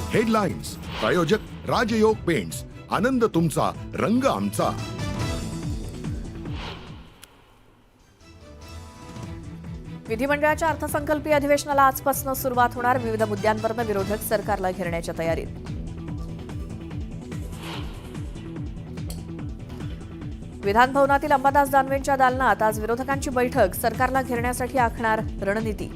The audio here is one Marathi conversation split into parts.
हेडलाईन्स प्रायोजक राजयोग पेंट्स, आनंद तुमचा, रंग आमचा. विधिमंडळाच्या अर्थसंकल्पीय अधिवेशनाला आजपासून सुरुवात होणार. विविध मुद्द्यांवरून विरोधक सरकारला घेरण्याच्या तयारीत. विधान भवनातील अंबादास दानवेंच्या दालनात आज विरोधकांची बैठक. सरकारला घेरण्यासाठी आखणार रणनीती.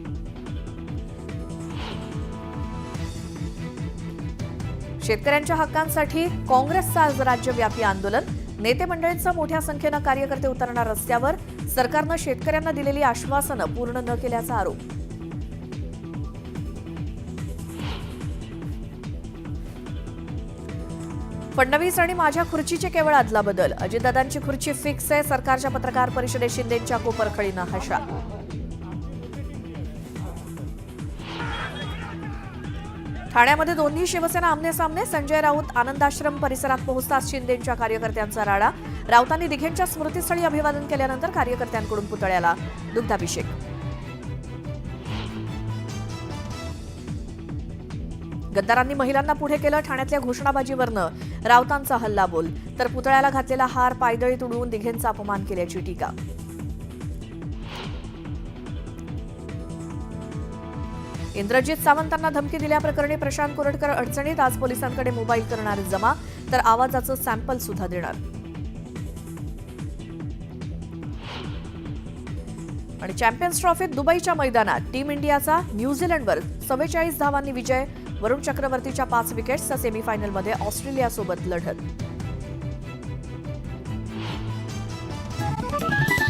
शेतकऱ्यांच्या हक्कांसाठी काँग्रेसचं आज राज्यव्यापी आंदोलन. नेते मंडळींसह मोठ्या संख्येनं कार्यकर्ते उतरणार रस्त्यावर. सरकारनं शेतकऱ्यांना दिलेली आश्वासनं पूर्ण न केल्याचा आरोप. फडणवीस आणि माझ्या खुर्चीचे केवळ अदलाबदल. अजितदादांची खुर्ची फिक्स आहे. सरकारच्या पत्रकार परिषदेत शिंदेंच्या कोपरखळीनं हशा. ठाण्यामध्ये दोन्ही शिवसेना आमनेसामने. संजय राऊत आनंदाश्रम परिसरात पोहोचताच शिंदेंच्या कार्यकर्त्यांचा राडा. राऊतांनी दिघेंच्या स्मृतीस्थळी अभिवादन केल्यानंतर कार्यकर्त्यांकडून पुतळ्याला दुग्धाभिषेक. गद्दारांनी महिलांना पुढे केलं. ठाण्यातल्या घोषणाबाजीवरनं राऊतांचा हल्लाबोल. तर पुतळ्याला घातलेला हार पायदळीत उडवून दिघेंचा अपमान केल्याची टीका. इंद्रजित सावंतांना धमकी दिल्याप्रकरणी प्रशांत कोरटकर अडचणीत. आज पोलिसांकडे मोबाईल करणार जमा, तर आवाजाचं सॅम्पल सुद्धा देणार. आणि चॅम्पियन्स ट्रॉफीत दुबईच्या मैदानात टीम इंडियाचा न्यूझीलंडवर 44 धावांनी विजय. वरुण चक्रवर्तीच्या 5 विकेट्स. सेमीफायनलमध्ये ऑस्ट्रेलियासोबत लढत.